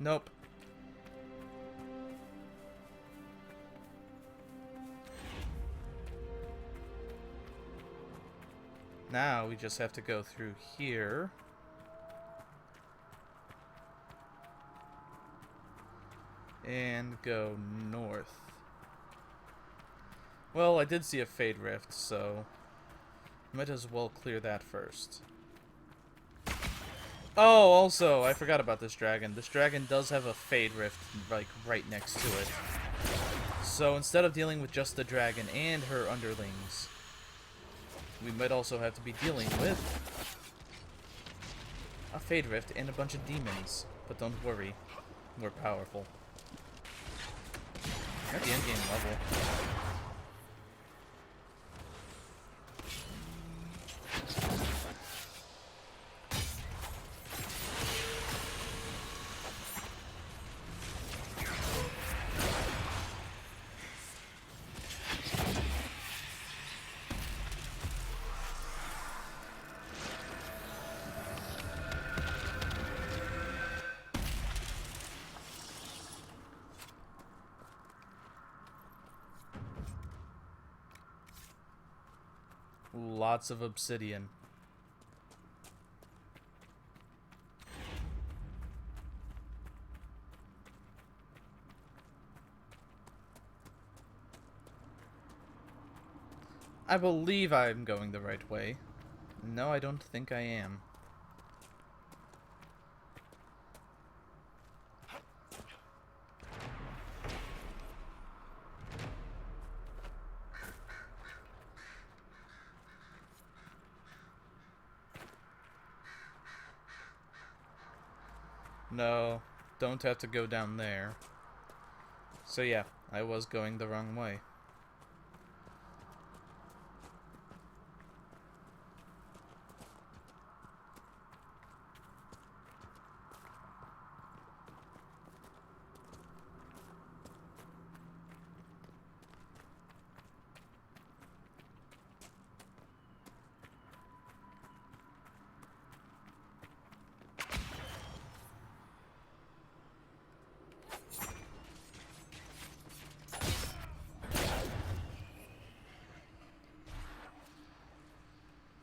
Nope. Now we just have to go through here. And go north. Well, I did see a Fade Rift, so might as well clear that first. Oh, also, I forgot about this dragon. This dragon does have a Fade Rift, like, right next to it. So instead of dealing with just the dragon and her underlings, we might also have to be dealing with a Fade Rift and a bunch of demons. But don't worry, we're powerful. At the end game level. Lots of obsidian. I believe I'm going the right way. No, I don't think I am. No, don't have to go down there. So yeah, I was going the wrong way.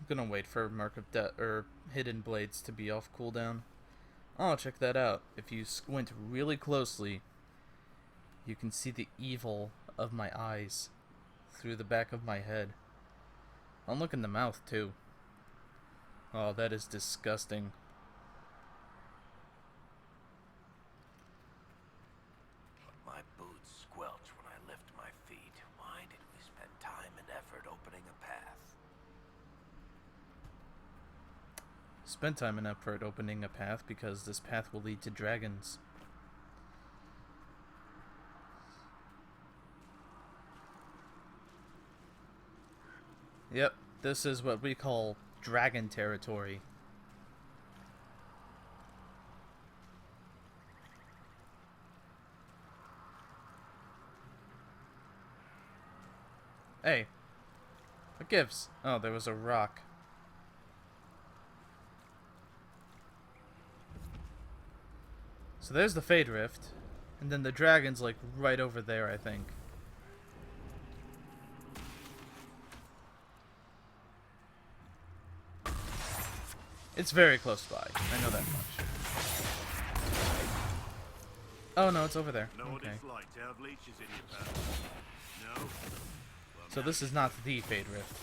Gonna wait for Mark of Death or Hidden Blades to be off cooldown. Oh, check that out. If you squint really closely, you can see the evil of my eyes through the back of my head. I'll look in the mouth too. Oh, that is disgusting. My boots squelch when I lift my feet. Why did we spend time and effort opening a path? Spend time and effort opening a path because this path will lead to dragons. Yep, this is what we call dragon territory. Hey, what gives? Oh, there was a rock. So there's the Fade Rift, and then the dragon's like right over there, I think. It's very close by, I know that much. Oh no, it's over there. Okay. So this is not the Fade Rift.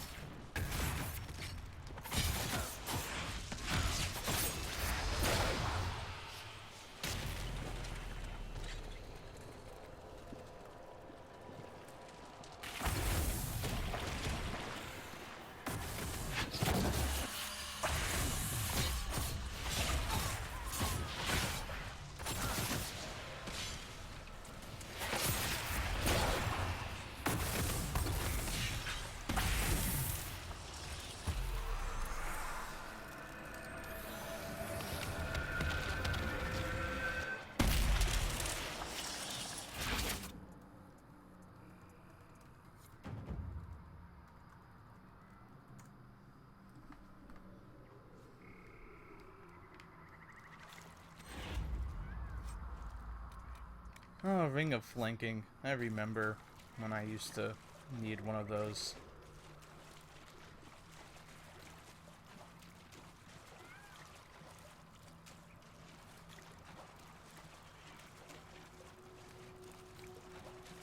Oh, Ring of Flanking. I remember when I used to need one of those.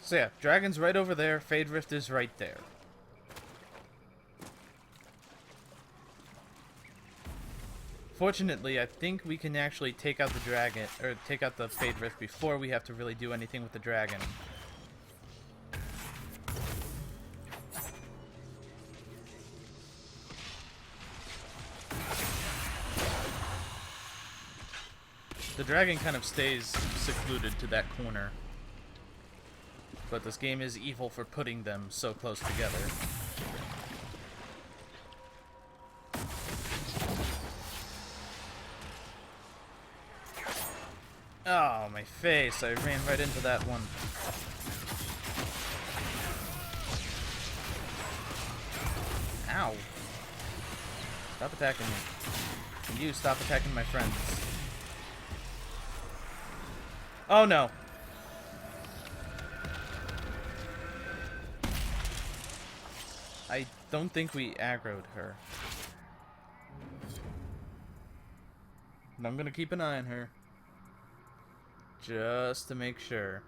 So yeah, Dragon's right over there, Fade Rift is right there. Fortunately, I think we can actually take out the dragon, or take out the Fade Rift before we have to really do anything with the dragon. The dragon kind of stays secluded to that corner. But this game is evil for putting them so close together. Oh, my face. I ran right into that one. Ow. Stop attacking me. And you stop attacking my friends. Oh, no. I don't think we aggroed her. And I'm gonna keep an eye on her. Just to make sure.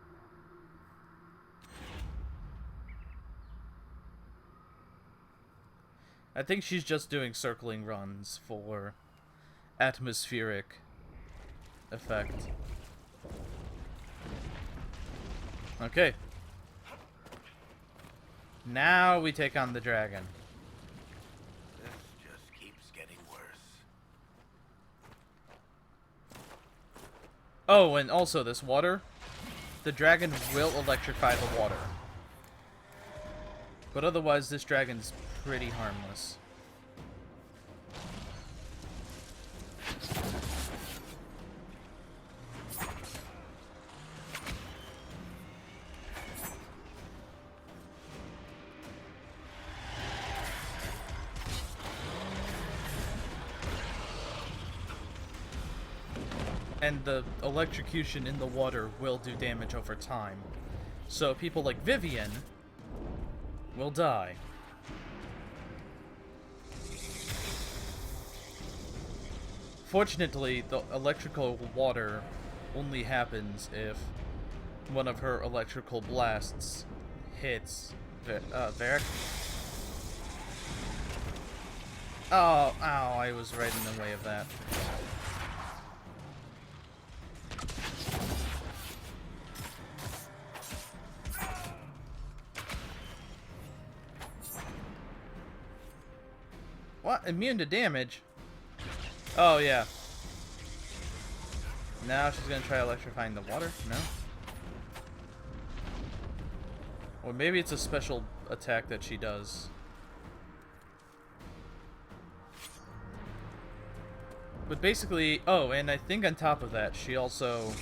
I think she's just doing circling runs for atmospheric effect. Okay. Now we take on the dragon. This just keeps getting worse. Oh, and also this water. The dragon will electrify the water. But otherwise, this dragon's pretty harmless. And the electrocution in the water will do damage over time. So people like Vivian will die. Fortunately, the electrical water only happens if one of her electrical blasts hits Varric. Oh, ow, I was right in the way of that. What? Immune to damage? Oh, yeah. Now she's gonna try electrifying the water? No? Or maybe it's a special attack that she does. But basically, oh, and I think on top of that, she also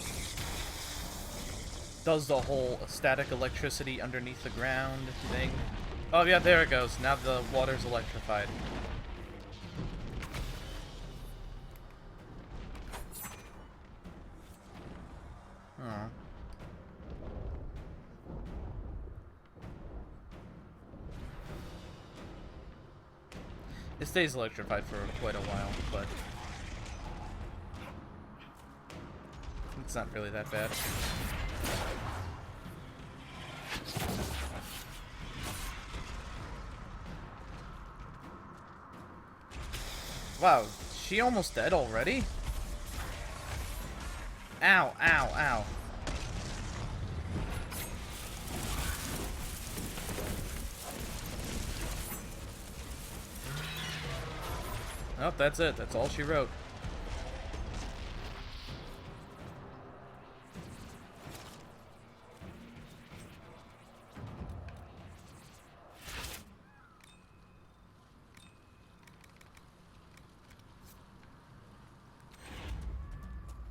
does the whole static electricity underneath the ground thing. Oh, yeah, there it goes. Now the water's electrified. Oh. It stays electrified for quite a while, but it's not really that bad. Wow, she almost dead already? Ow, ow, ow. Oh, that's it. That's all she wrote.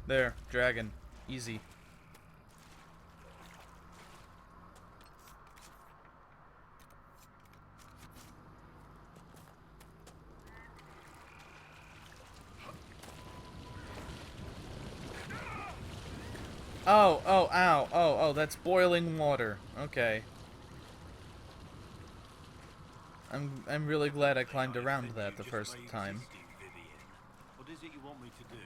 There, dragon. Easy. Oh, oh, ow. Oh, that's boiling water. Okay. I'm really glad I climbed around that the first time. What is it you want me to do?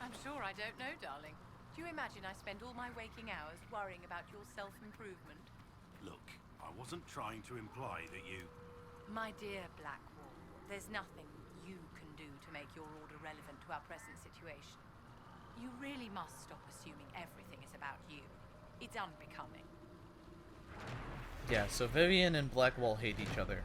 I'm sure I don't know, darling. Do you imagine I spend all my waking hours worrying about your self-improvement? Look, I wasn't trying to imply that you... My dear Blackwall, there's nothing you can do to make your order relevant to our present situation. You really must stop assuming everything is about you. It's unbecoming. Yeah, so Vivian and Blackwall hate each other.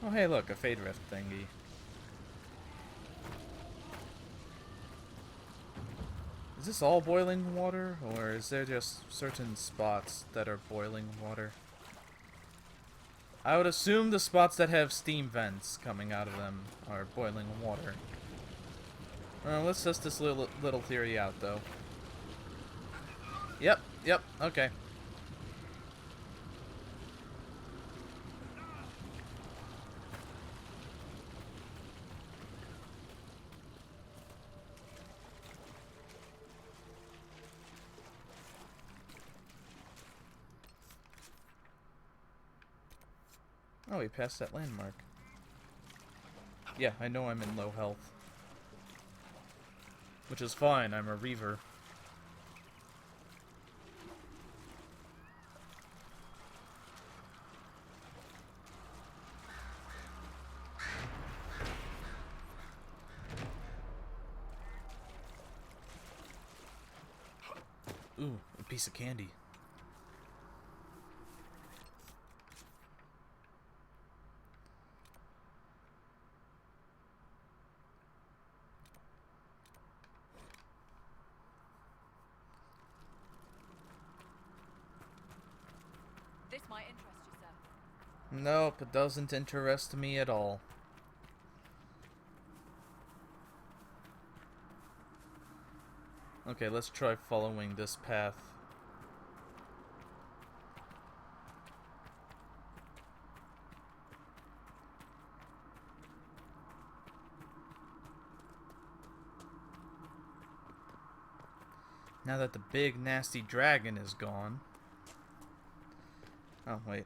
Oh, hey, look, a Fade Rift thingy. Is this all boiling water, or is there just certain spots that are boiling water? I would assume the spots that have steam vents coming out of them are boiling water. Let's test this little theory out, though. Yep, okay. Oh, we passed that landmark. Yeah, I know I'm in low health. Which is fine, I'm a Reaver. Ooh, a piece of candy. This might interest you, sir. Nope, it doesn't interest me at all. Okay, let's try following this path. Now that the big nasty dragon is gone. Oh, wait.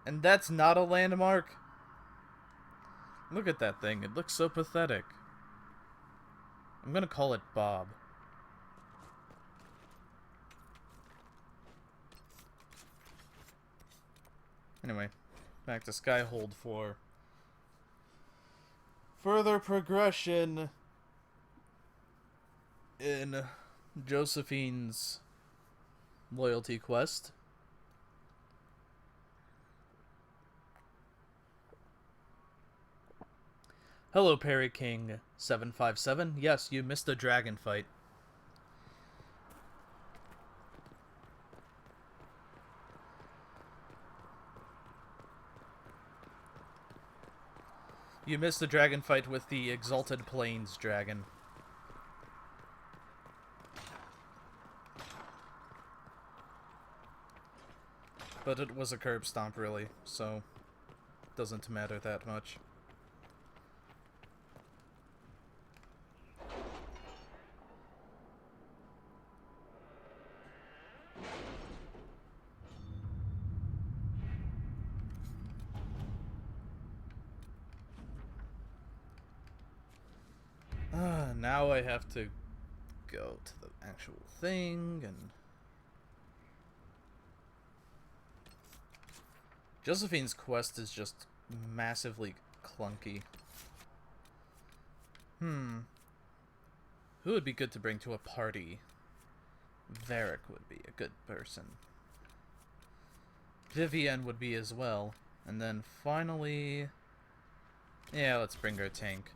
And that's not a landmark? Look at that thing. It looks so pathetic. I'm gonna call it Bob. Anyway, back to Skyhold for further progression in Josephine's loyalty quest. Hello, Perry King 757. Yes, you missed the dragon fight. You missed the dragon fight with the Exalted Plains dragon. But it was a curb stomp, really, so it doesn't matter that much. Now I have to go to the actual thing, and Josephine's quest is just massively clunky. Who would be good to bring to a party? Varric would be a good person. Vivian would be as well. And then finally... yeah, let's bring our tank.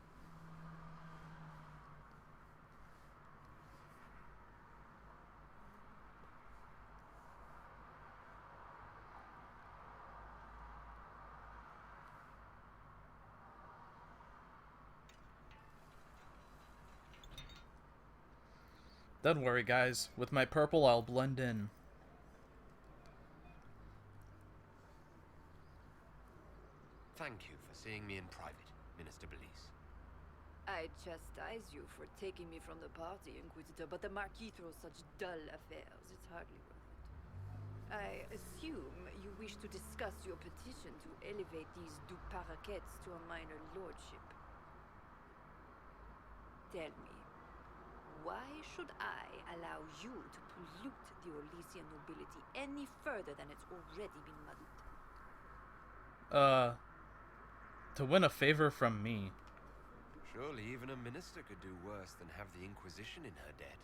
Don't worry, guys. With my purple, I'll blend in. Thank you for seeing me in private, Minister Belize. I chastise you for taking me from the party, Inquisitor, but the Marquis throws such dull affairs. It's hardly worth it. I assume you wish to discuss your petition to elevate these du Paraquets to a minor lordship. Tell me, why should I allow you to pollute the Orlesian nobility any further than it's already been muddled? To win a favor from me. Surely even a minister could do worse than have the Inquisition in her debt.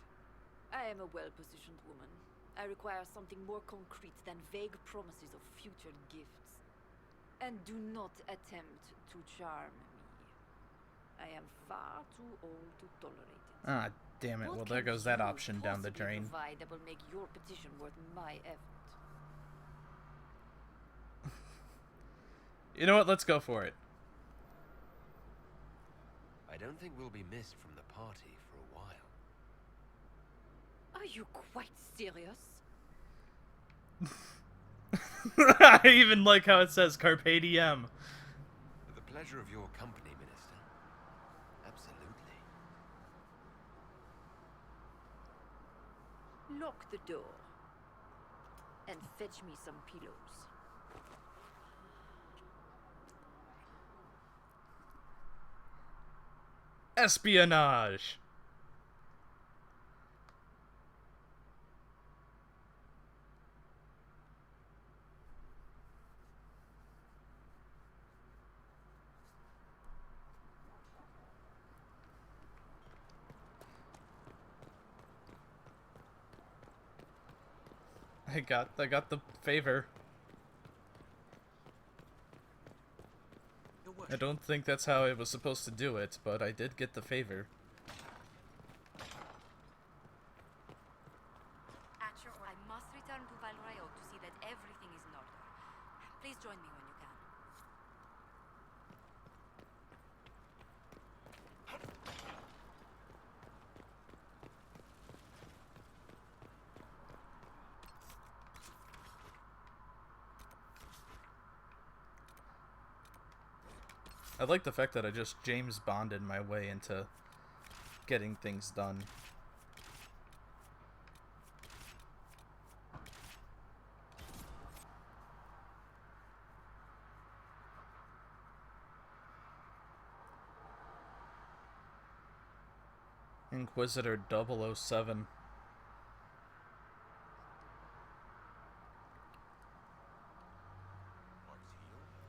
I am a well-positioned woman. I require something more concrete than vague promises of future gifts. And do not attempt to charm me. I am far too old to tolerate it. Ah, damn it. What Well, there can goes that you option down the possibly drain. provide that will make your petition worth my effort? You know what? Let's go for it. I don't think we'll be missed from the party for a while. Are you quite serious? I even like how it says Carpe Diem. For the pleasure of your company, Minister. Absolutely. Lock the door. And fetch me some pillows. Espionage. I got the favor. I don't think that's how I was supposed to do it, but I did get the favor. At your order, I must return to Valrayo to see that everything is in order. Please join me when you can. I like the fact that I just James Bonded my way into getting things done. Inquisitor 007.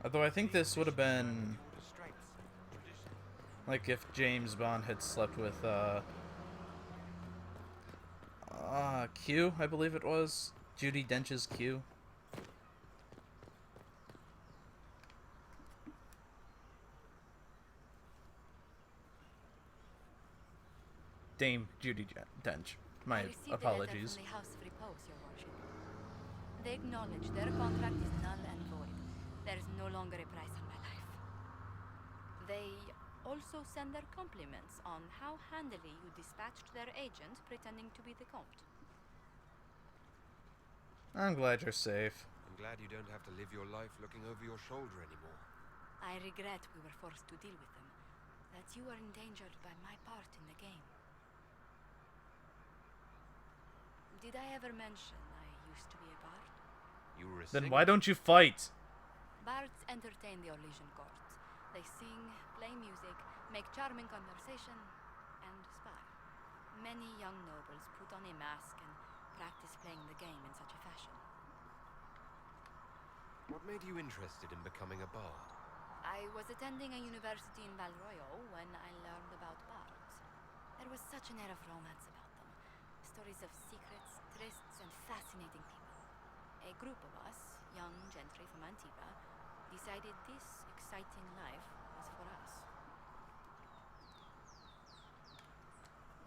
Although I think this would have been like if James Bond had slept with Q, I believe it was. Judi Dench's Q. Dame Judi Dench. My I received apologies. A letter from the House of Repose, Your Worship. They acknowledge their contract is null and void. There is no longer a price on my life. They also send their compliments on how handily you dispatched their agent pretending to be the Comte. I'm glad you're safe. I'm glad you don't have to live your life looking over your shoulder anymore. I regret we were forced to deal with them, that you are endangered by my part in the game. Did I ever mention I used to be a bard? You were a Then singer. why don't you fight? Bards entertain the Orlesian courts. They sing, play music, make charming conversation, and spy. Many young nobles put on a mask and practice playing the game in such a fashion. What made you interested in becoming a bard? I was attending a university in Valroyo when I learned about bards. There was such an air of romance about them. Stories of secrets, trysts, and fascinating people. A group of us, young gentry from Antigua, decided this exciting life was for us.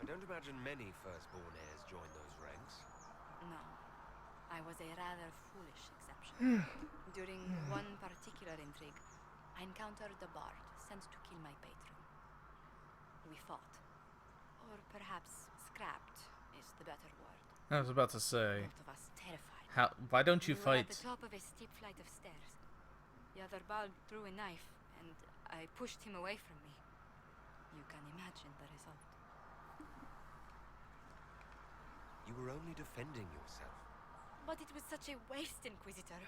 I don't imagine many firstborn heirs join those ranks. No, I was a rather foolish exception. During one particular intrigue, I encountered a bard sent to kill my patron. We fought. Or perhaps scrapped is the better word. I was about to say. Both of us terrified. Why don't you We were fight? at the top of a steep flight of stairs. The other Bal threw a knife, and I pushed him away from me. You can imagine the result. You were only defending yourself. But it was such a waste, Inquisitor.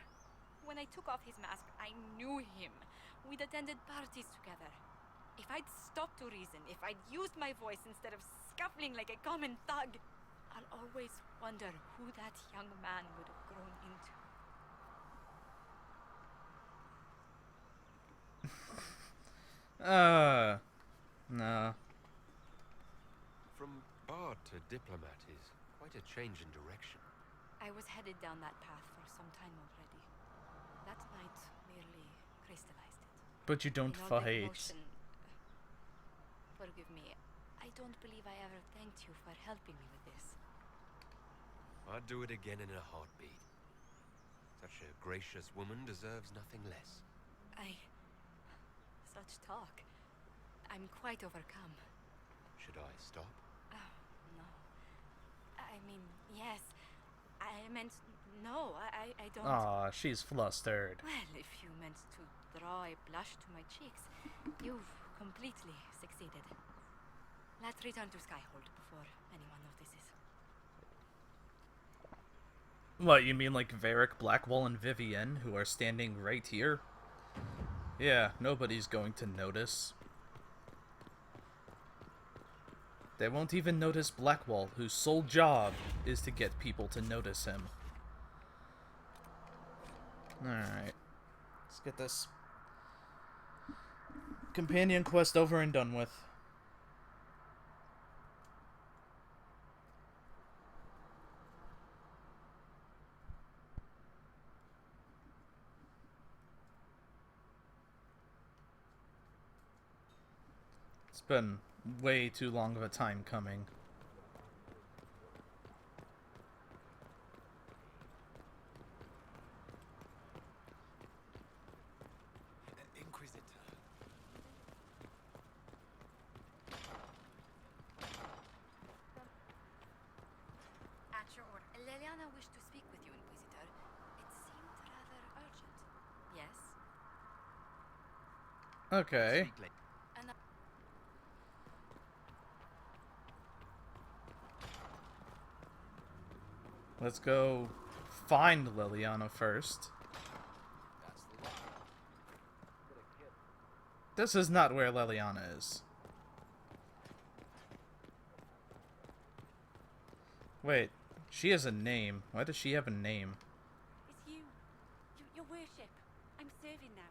When I took off his mask, I knew him. We'd attended parties together. If I'd stopped to reason, if I'd used my voice instead of scuffling like a common thug, I'll always wonder who that young man would have grown into. No. From bard to diplomat is quite a change in direction. I was headed down that path for some time already. That night merely crystallized it. But you don't In all the fight. commotion, forgive me, I don't believe I ever thanked you for helping me with this. I'd do it again in a heartbeat. Such a gracious woman deserves nothing less. Such talk. I'm quite overcome. Should I stop? Oh, no. I mean, yes. I meant, no, I don't... Aw, she's flustered. Well, if you meant to draw a blush to my cheeks, you've completely succeeded. Let's return to Skyhold before anyone notices. What, you mean like Varric, Blackwall, and Vivienne, who are standing right here? Yeah, nobody's going to notice. They won't even notice Blackwall, whose sole job is to get people to notice him. Alright. Let's get this companion quest over and done with. It's been way too long of a time coming. Inquisitor. At your order. Leliana wished to speak with you, Inquisitor. It seemed rather urgent. Yes? Okay. Speak late. Let's go find Liliana first. This is not where Liliana is. Wait, she has a name. Why does she have a name? It's you. Your worship. I'm serving now.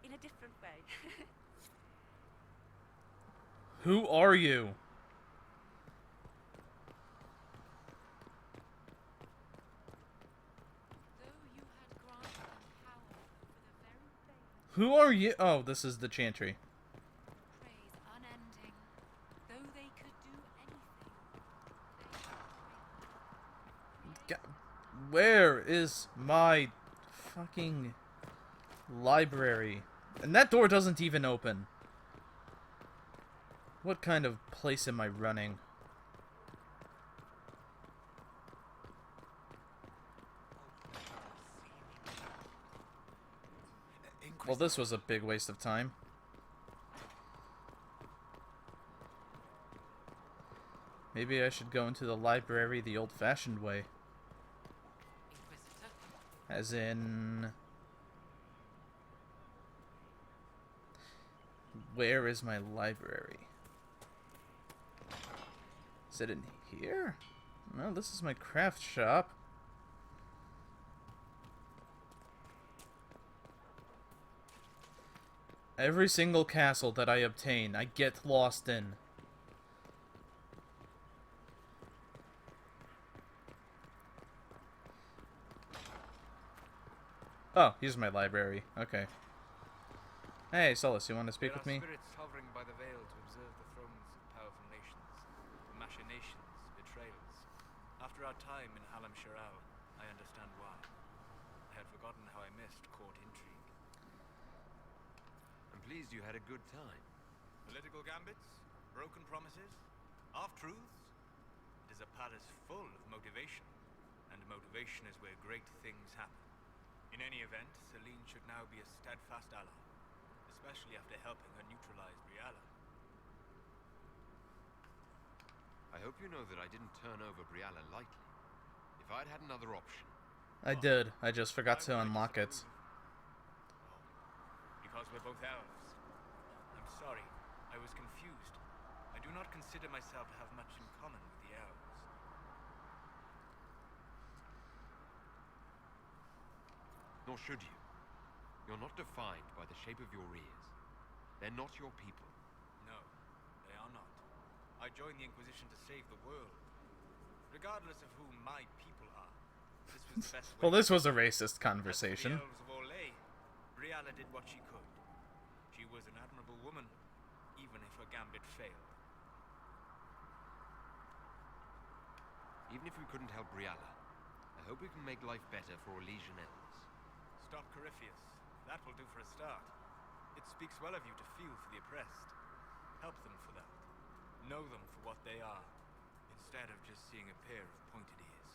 In a different way. Who are you? Though you had granted them power over the very thing, Who are you? Oh, this is the chantry. praise unending. Though they could do anything, they Where is my fucking library? And that door doesn't even open. What kind of place am I running? Well, this was a big waste of time. Maybe I should go into the library the old-fashioned way. Inquisitor. As in... Where is my library? Is it in here? No, this is my craft shop. Every single castle that I obtain, I get lost in. Oh, here's my library. Okay. Hey, Solus, you want to speak with me? Spirits hovering by the veil to observe the thrones of powerful nations, machinations, betrayals. After our time in Alam Shirao, I understand why. I had forgotten how I missed court intrigue. I'm pleased you had a good time. Political gambits, broken promises, half-truths. It is a palace full of motivation, and motivation is where great things happen. In any event, Celine should now be a steadfast ally, especially after helping her neutralize Briala. I hope you know that I didn't turn over Briala lightly. If I'd had another option... I did. I just forgot to unlock it. Because we're both elves. I'm sorry. I was confused. I do not consider myself to have much in common with the elves. Nor should you. You're not defined by the shape of your ears. They're not your people. No, they are not. I joined the Inquisition to save the world. Regardless of who my people are, this was the best way. Well, this was a racist As for conversation. the elves of Orlais, Briala did what she could. She was an admirable woman, even if her gambit failed. Even if we couldn't help Briala, I hope we can make life better for Orlesian elves. Stop Corypheus. That will do for a start. It speaks well of you to feel for the oppressed. Help them for that. Know them for what they are, instead of just seeing a pair of pointed ears.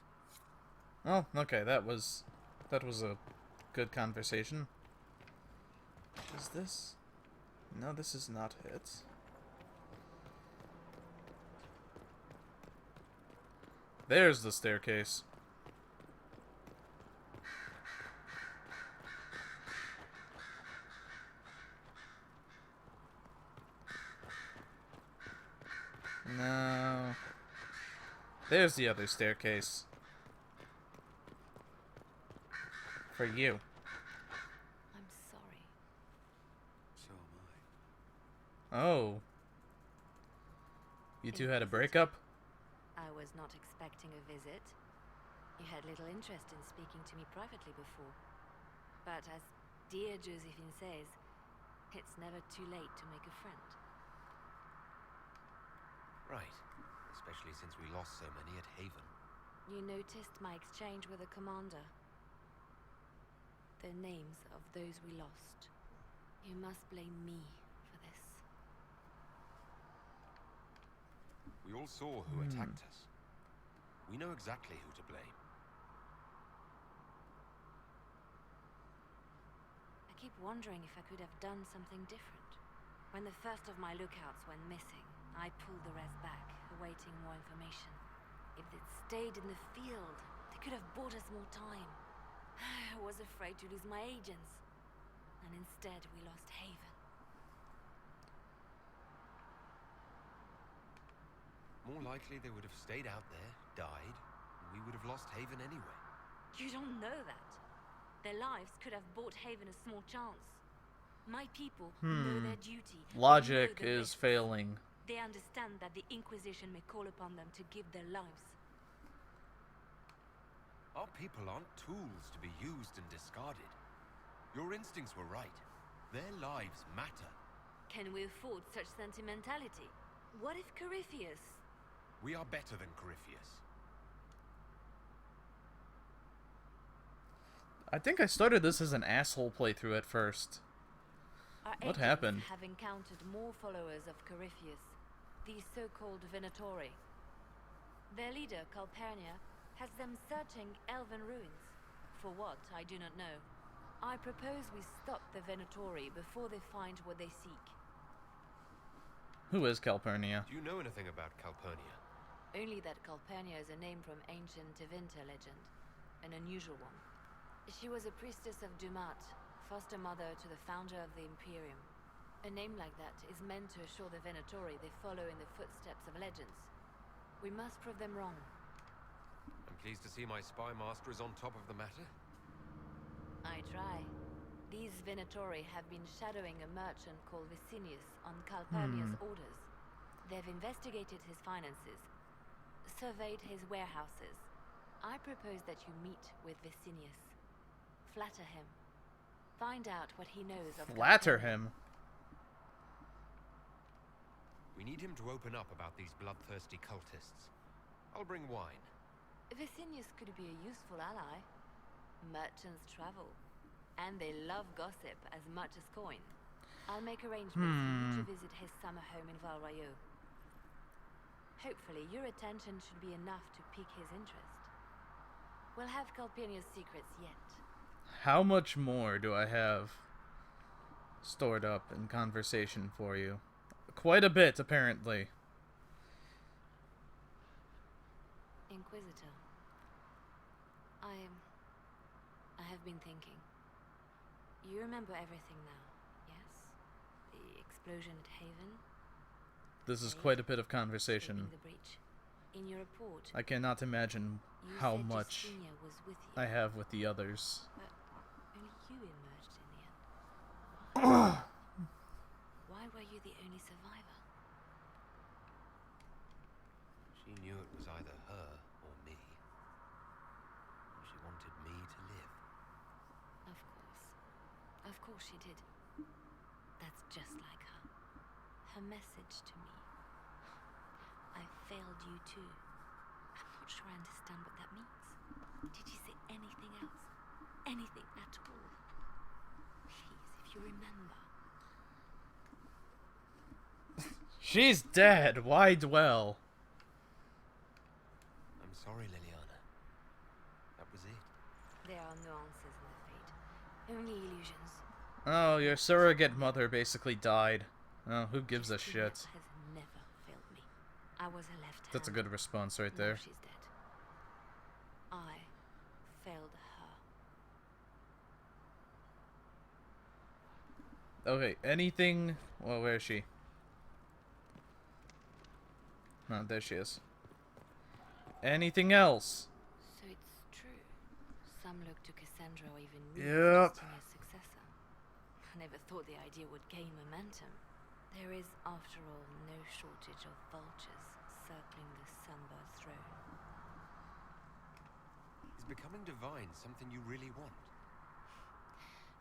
Oh, okay, that was a good conversation. Is this? No, this is not it. There's the staircase. No. There's the other staircase. For you. I'm sorry. So am I. Oh. You two had a breakup? I was not expecting a visit. You had little interest in speaking to me privately before. But as dear Josephine says, it's never too late to make a friend. Right. Especially since we lost so many at Haven. You noticed my exchange with the commander. The names of those we lost. You must blame me for this. We all saw who attacked us. We know exactly who to blame. I keep wondering if I could have done something different. When the first of my lookouts went missing, I pulled the rest back, awaiting more information. If they'd stayed in the field, they could have bought us more time. I was afraid to lose my agents. And instead, we lost Haven. More likely they would have stayed out there, died, and we would have lost Haven anyway. You don't know that. Their lives could have bought Haven a small chance. My people know their duty. Logic know the is risks. failing. They understand that the Inquisition may call upon them to give their lives. Our people aren't tools to be used and discarded. Your instincts were right. Their lives matter. Can we afford such sentimentality? What if Corypheus? We are better than Corypheus. I think I started this as an asshole playthrough at first. Our What agents happened? have encountered more followers of Corypheus, these so-called Venatori. Their leader, Calpurnia, has them searching elven ruins. For what, I do not know. I propose we stop the Venatori before they find what they seek. Who is Calpurnia? Do you know anything about Calpurnia? Only that Calpurnia is a name from ancient Tevinter legend, an unusual one. She was a priestess of Dumat, foster mother to the founder of the Imperium. A name like that is meant to assure the Venatori they follow in the footsteps of legends. We must prove them wrong. I'm pleased to see my spy master is on top of the matter. I try. These Venatori have been shadowing a merchant called Vicinius on Calpurnia's orders. They've investigated his finances, surveyed his warehouses. I propose that you meet with Vicinius. Flatter him. Find out what he knows of Flatter Calpurnia. him. We need him to open up about these bloodthirsty cultists. I'll bring wine. Vicinius could be a useful ally. Merchants travel, and they love gossip as much as coin. I'll make arrangements for you to visit his summer home in Val Royeaux. Hopefully, your attention should be enough to pique his interest. We'll have Calpurnia's secrets yet. How much more do I have stored up in conversation for you? Quite a bit, apparently. Inquisitor, I have been thinking. You remember everything now, yes? The explosion at Haven? This is quite a bit of conversation. Escaping the breach. In your report, I cannot imagine you how said much Justinia was with you, I have with the others. but only you emerged in the end. Why were you the only survivor? She knew it was either her or me. And she wanted me to live. Of course. Of course she did. That's just like her. Her message to me. I failed you too. I'm not sure I understand what that means. Did you say anything else? Anything at all? Please, if you remember. She's dead. Why dwell? I'm sorry, Liliana. That was it. There are no answers in the fate. Only illusions. Oh, your surrogate mother basically died. Oh, who gives a Justinia shit? has never failed me. I was her left hand. That's a good response right Now there. she's dead. I failed her. Okay, anything... Well, where is she? Oh, there she is. Anything else? So it's true. Some look to Cassandra or even me Yep. as Justinia's successor. I never thought the idea would gain momentum. There is, after all, no shortage of vultures circling the sunbird throne. Is becoming divine something you really want?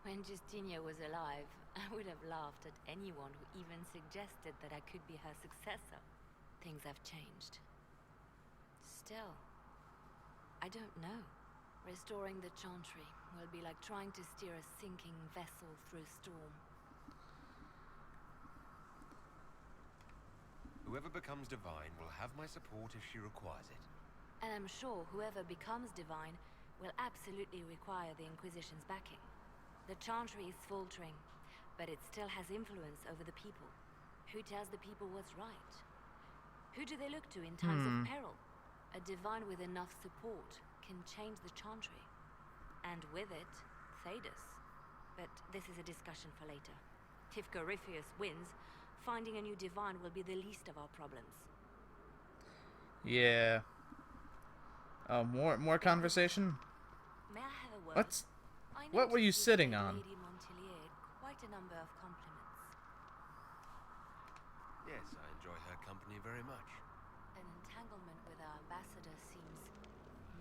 When Justinia was alive, I would have laughed at anyone who even suggested that I could be her successor. Things have changed. Still, I don't know. Restoring the Chantry will be like trying to steer a sinking vessel through a storm. Whoever becomes divine will have my support if she requires it. And I'm sure whoever becomes divine will absolutely require the Inquisition's backing. The Chantry is faltering, but it still has influence over the people. Who tells the people what's right? Who do they look to in times of peril? A divine with enough support can change the Chantry. And with it, Thedas. But this is a discussion for later. If Corypheus wins, finding a new divine will be the least of our problems. Yeah. Oh, more conversation? May I have a word? What were you sitting on? Lady Montelier quite a number of compliments. Yes, I enjoy her company very much. An entanglement with our ambassador seems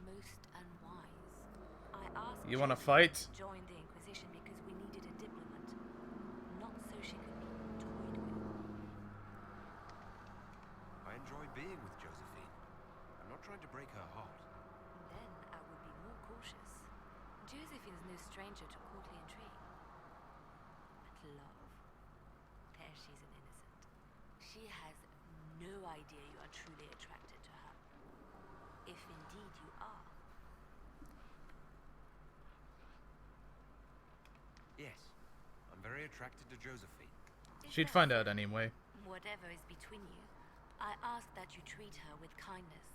most unwise. I asked You wanna Josephine fight? to join the Inquisition because we needed a diplomat, not so she could be toyed with. I enjoy being with Josephine. I'm not trying to break her heart. Then I would be more cautious. Josephine's no stranger to courtly intrigue. But love, there she's an innocent. She has no idea you are truly attracted to her. If indeed you are. Yes, I'm very attracted to Josephine. Is She'd that find so? out anyway. Whatever is between you, I ask that you treat her with kindness.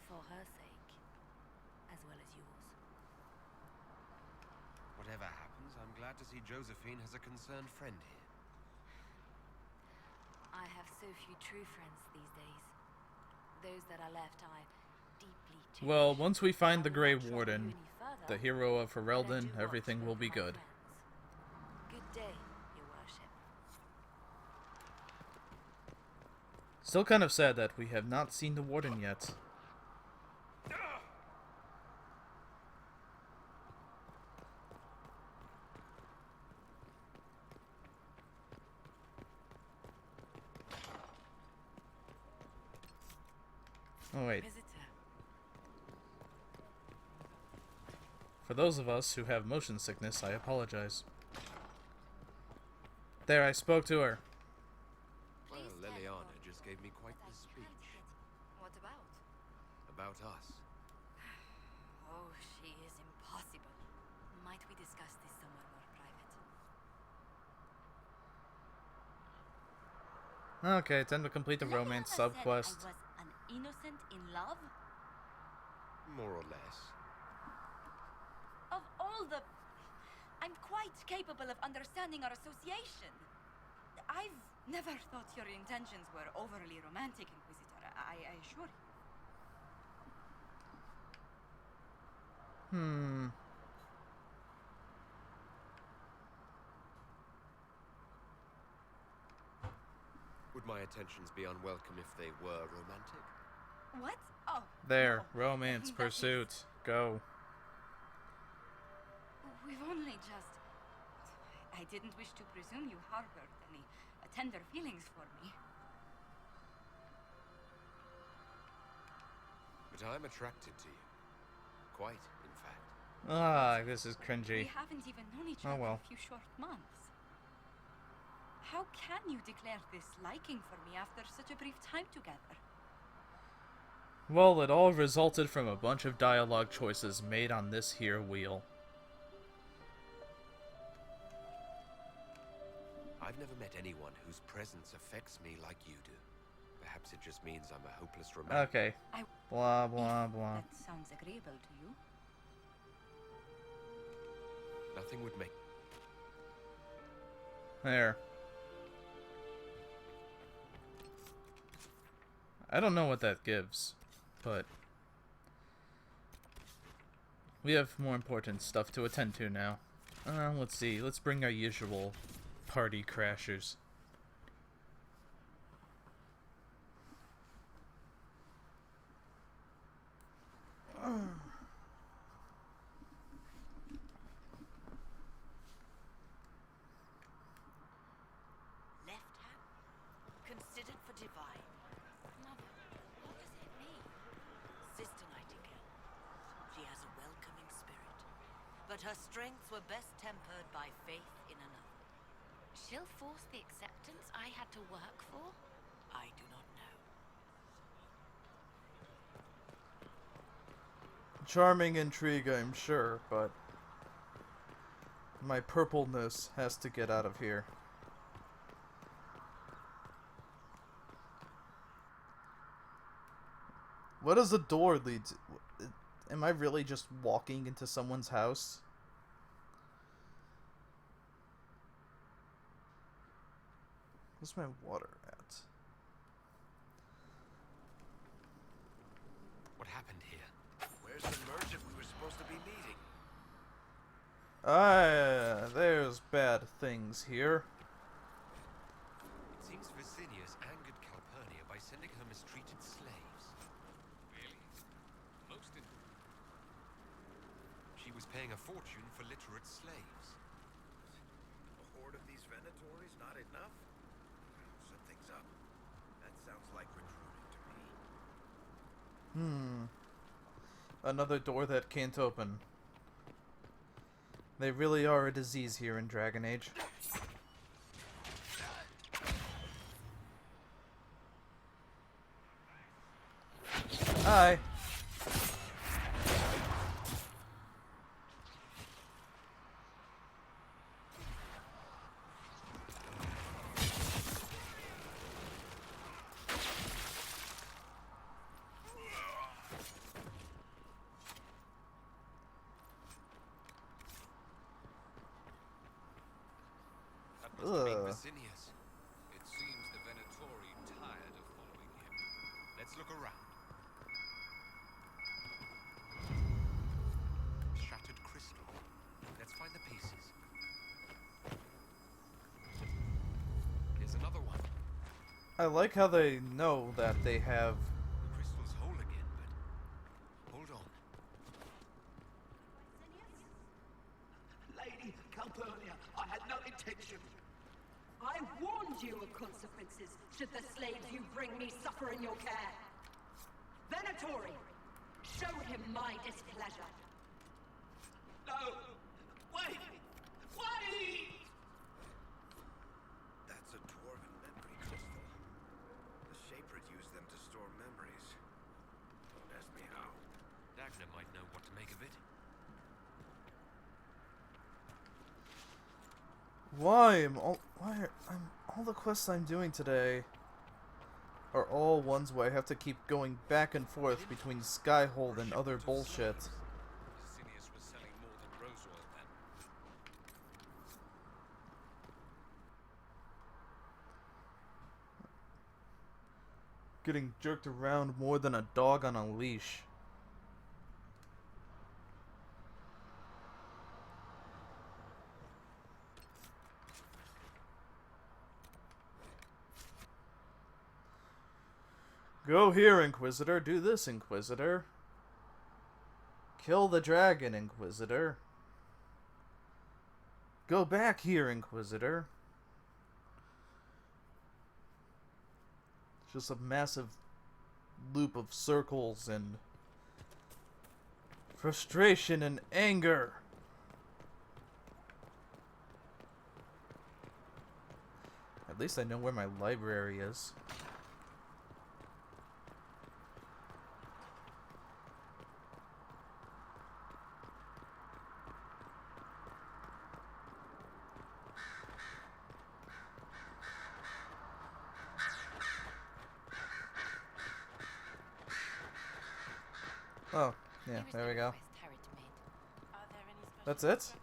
For her sake, as well as yours. Whatever happens, I'm glad to see Josephine has a concerned friend here. I have so few true friends these days. Those that are left, I deeply cherish. Well, once we find the I will Grey not trouble Warden, you any further, the hero of but I Ferelden, do watch everything will over be my good. friends. Good day, your worship. Still kind of sad that we have not seen the Warden yet. Oh wait. Visitor. For those of us who have motion sickness, I apologize. There, I spoke to her. Well, Liliana just gave me quite the speech. What about? About us. Oh, she is impossible. Might Okay, time to complete the romance subquest. I was an innocent in love? More or less. Of all the... I'm quite capable of understanding our association. I've never thought your intentions were overly romantic, Inquisitor. I assure you. Would my attentions be unwelcome if they were romantic? What? Oh. There, no. romance, That is- pursuit, go. We've only just... I didn't wish to presume you harbored any tender feelings for me. But I'm attracted to you. Quite, in fact. Ah, this is We cringy. haven't even known each Oh, other well. a few short months. How can you declare this liking for me after such a brief time together? Well, it all resulted from a bunch of dialogue choices made on this here wheel. I've never met anyone whose presence affects me like you do. Perhaps it just means I'm a hopeless romantic. Okay. Blah, blah, blah. That sounds agreeable to you. Nothing would make... There. I don't know what that gives, but we have more important stuff to attend to now. Let's see. Let's bring our usual party crashers. Left hand, considered for divine. Mother, what does it mean? Sister Nightingale. She has a welcoming spirit, but her strengths were best tempered by faith in another. She'll force the acceptance I had to work for? I do not know. Charming intrigue, I'm sure, but my purpleness has to get out of here. What does the door lead to? Am I really just walking into someone's house? Where's my water at? What happened here? Where's the merchant we were supposed to be meeting? There's bad things here. It seems Vicinius angered Calpurnia by sending her mistreated slaves. Really? Most in... She was paying a fortune for literate slaves. A horde of these Venatories not enough? Something's up. That sounds like recruiting to me. Another door that can't open. They really are a disease here in Dragon Age. Hi. That must have been Ugh. Vicinius. It seems the Venatori tired of following him. Let's look around. Shattered crystal. Let's find the pieces. Here's another one. I like how they know that they have... The crystal's whole again, but... Hold on. Lady Calpurnia, I had no intention. I warned you of consequences should the slaves you bring me suffer in your care. Venatori, show him my displeasure. No! Wait! Wait! That's a dwarven memory crystal. The Shaprid used them to store memories. Don't ask me how. Dagna might know what to make of it. Why am all the quests I'm doing today are all ones where I have to keep going back and forth between Skyhold and other bullshit. Vicinius was selling more than rose oil then. Getting jerked around more than a dog on a leash. Go here, Inquisitor. Do this, Inquisitor. Kill the dragon, Inquisitor. Go back here, Inquisitor. It's just a massive loop of circles and frustration and anger. At least I know where my library is. Oh, yeah, there we go. That's it?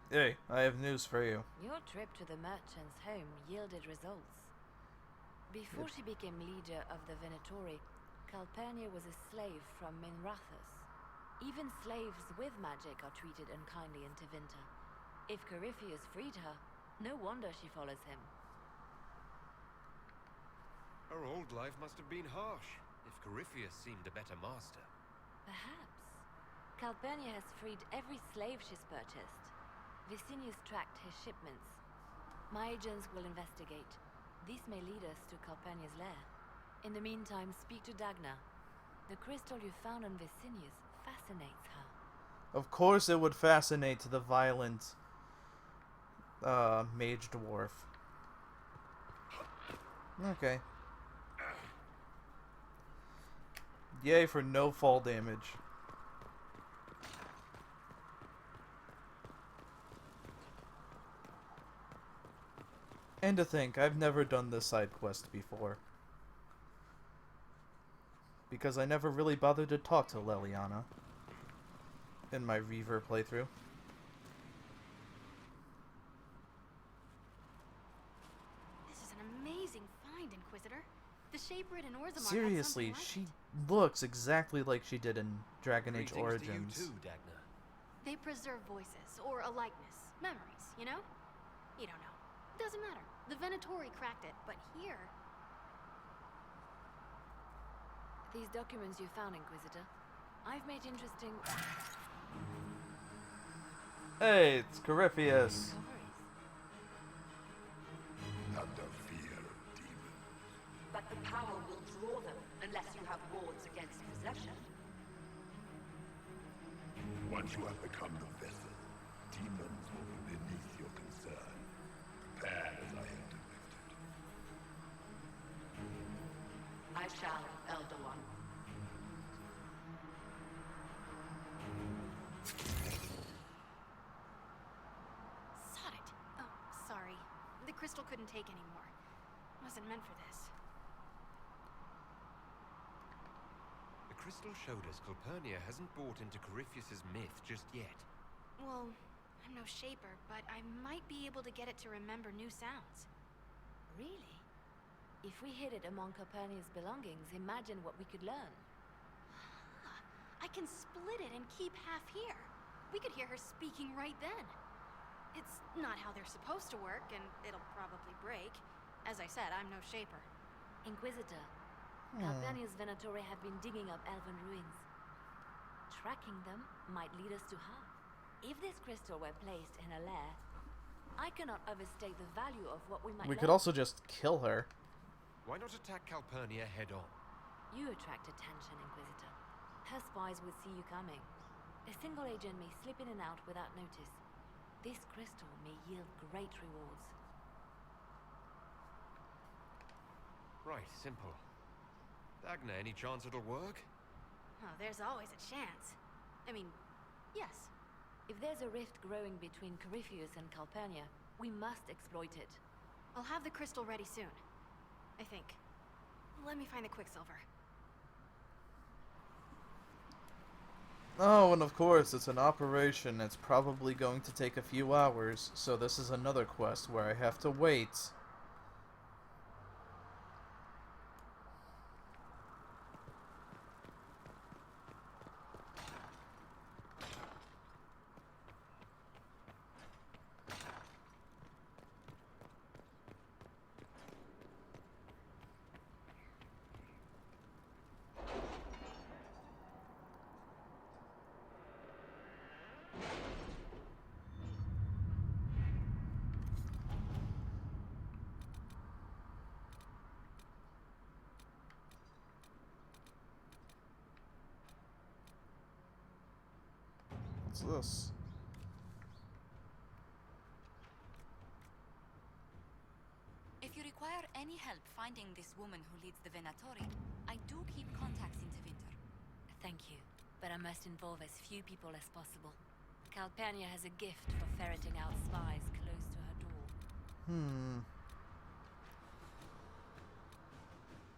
Hey, I have news for you. Your trip to the merchant's home yielded results. Before she became leader of the Venatori, Calpurnia was a slave from Minrathous. Even slaves with magic are treated unkindly in Tevinter. If Corypheus freed her, no wonder she follows him. Her old life must have been harsh, if Corypheus seemed a better master. Perhaps. Calpurnia has freed every slave she's purchased. Vicinius tracked his shipments. My agents will investigate. This may lead us to Calpurnia's lair. In the meantime, speak to Dagna. The crystal you found on Vicinius fascinates her. Of course it would fascinate the violent mage dwarf. Okay. Yay for no fall damage. And to think, I've never done this side quest before. Because I never really bothered to talk to Leliana in my Reaver playthrough. This is an amazing find, Inquisitor. The Shapered and Orzammar Seriously, had something she looks exactly like she did in Dragon Age Origins. To you too, Dagna. They preserve voices, or a likeness, memories, you know? You don't know. Doesn't matter. The Venatori cracked it, but here... These documents you found, Inquisitor, I've made interesting... Hey, it's Corypheus. Under fear of demons. But the power will draw them unless you have wards against possession. Once you have become the vessel, demons will be beneath your concern. Prepare as I have depicted. I shall, Elder One. Sod it. Oh, sorry. The crystal couldn't take any more. Wasn't meant for this. The crystal showed us Calpurnia hasn't bought into Corypheus's myth just yet. Well, I'm no shaper, but I might be able to get it to remember new sounds. Really? If we hid it among Calpurnia's belongings, imagine what we could learn. I can split it and keep half here. We could hear her speaking right then. It's not how they're supposed to work, and it'll probably break. As I said, I'm no shaper. Inquisitor, Calpurnia's Venatori have been digging up elven ruins. Tracking them might lead us to her. If this crystal were placed in a lair, I cannot overstate the value of what we might We learn. could also just kill her. Why not attack Calpurnia head on? You attract attention, Inquisitor. Her spies would see you coming. A single agent may slip in and out without notice. This crystal may yield great rewards. Right, simple. Dagna, any chance it'll work? Oh, there's always a chance. I mean, yes. If there's a rift growing between Corypheus and Calpurnia, We must exploit it. I'll have the crystal ready soon. I think. Let me find the Quicksilver. Oh, and of course, it's an operation that's probably going to take a few hours, so this is another quest where I have to wait. What's this? If you require any help finding this woman who leads the Venatori, I do keep contacts into Winter. Thank you, but I must involve as few people as possible. Calpurnia has a gift for ferreting out spies close to her door.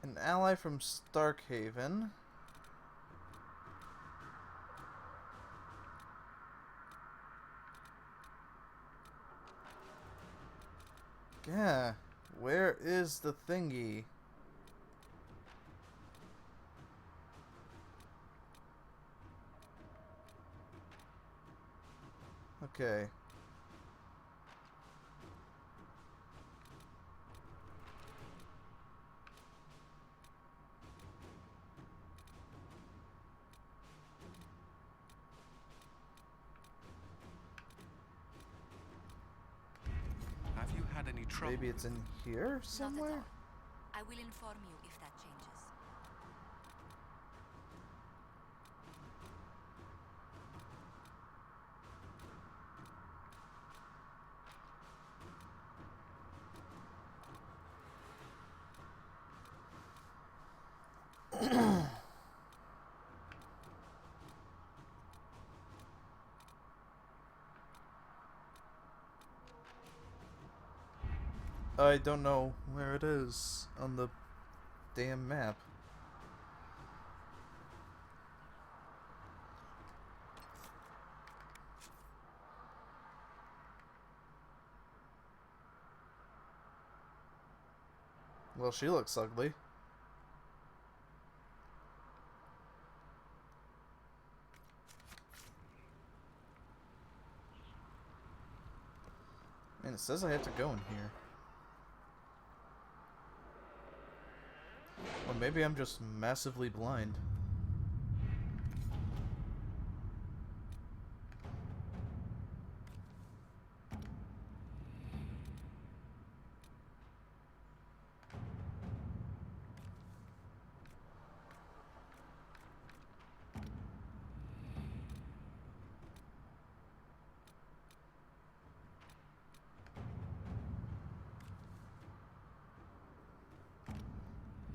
An ally from Starkhaven. Yeah, where is the thingy? Okay. Have you had any trouble? Maybe it's in here Not somewhere? at all. I will inform you if that changes. I don't know where it is on the damn map. Well, she looks ugly. Man, it says I have to go in here. Or maybe I'm just massively blind.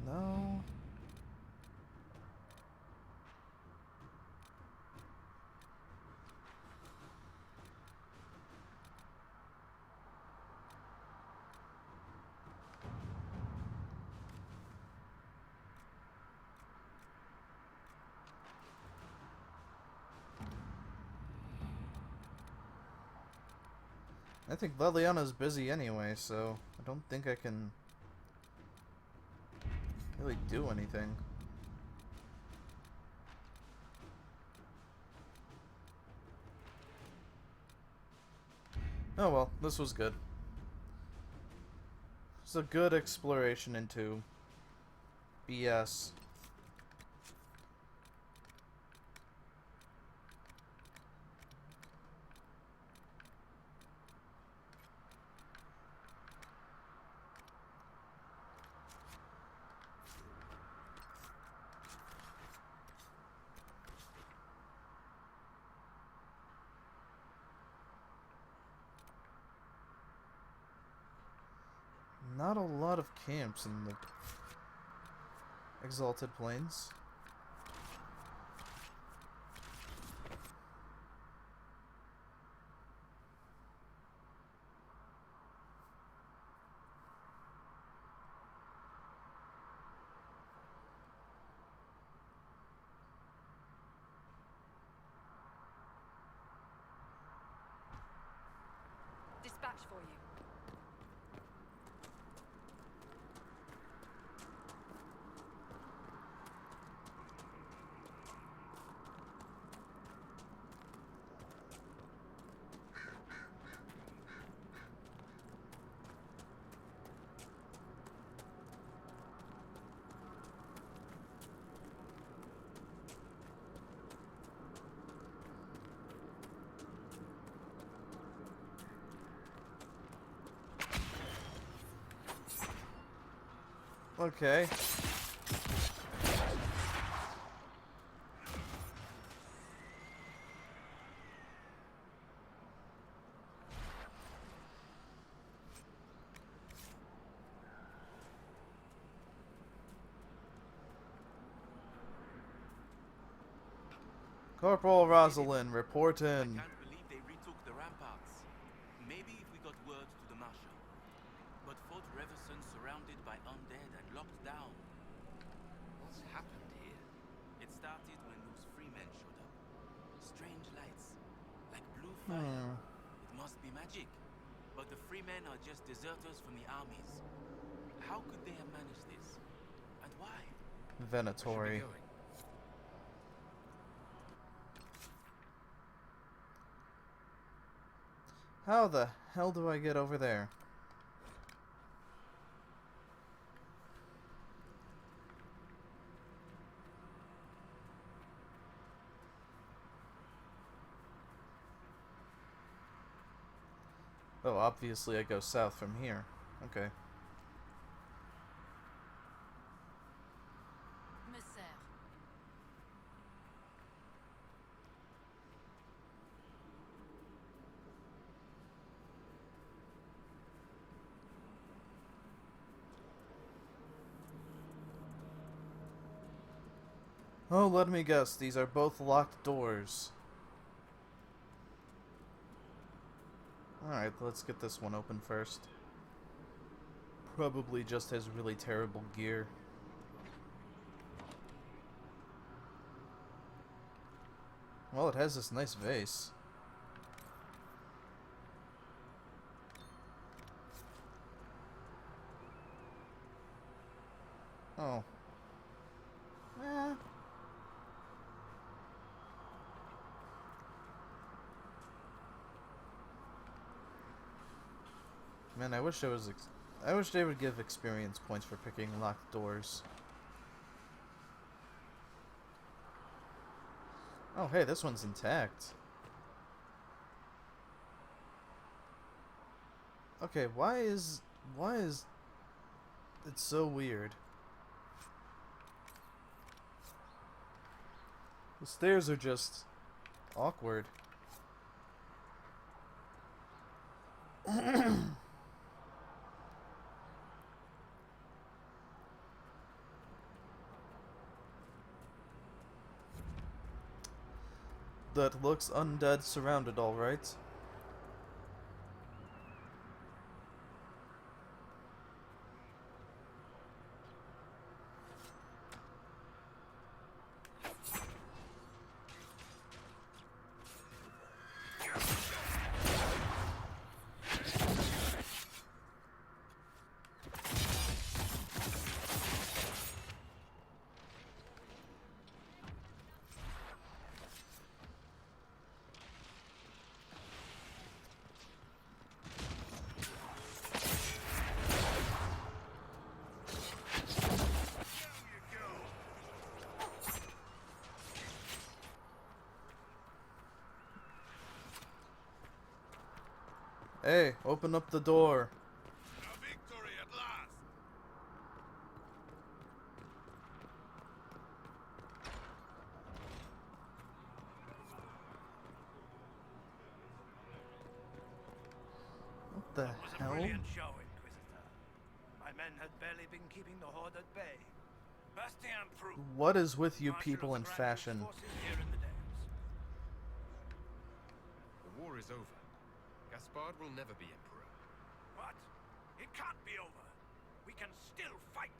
No. I think Leliana's busy anyway, so I don't think I can really do anything. Oh well, this was good. It's a good exploration into BS. Not a lot of camps in the Exalted Plains. cash for you. Okay. Corporal Rosalind, report in. I can't believe they retook the ramparts. Maybe if we got word to the Marshal. But Fort Reverson surrounded by undead and locked down. What's happened here? It started when those free men showed up. Strange lights, like blue fire. It must be magic. But the free men are just deserters from the armies. How could they have managed this? And why? Venatori. How the hell do I get over there? Oh, obviously I go south from here. Okay. Oh, let me guess. These are both locked doors. Alright, let's get this one open first. Probably just has really terrible gear. Well, it has this nice vase. Oh. Eh. Man, I wish I wish they would give experience points for picking locked doors. Oh, hey, this one's intact. Okay, why is it so weird? The stairs are just awkward. That looks undead surrounded, all right. Hey, open up the door. A victory at last. What the That was a hell? brilliant show, Inquisitor. My men had barely been keeping the Horde at bay. Bastien proved. What is with you Marshal people of in the Grand fashion? Duke's forces here in the Dales. The war is over. Gaspard will never be emperor. What? It can't be over. We can still fight.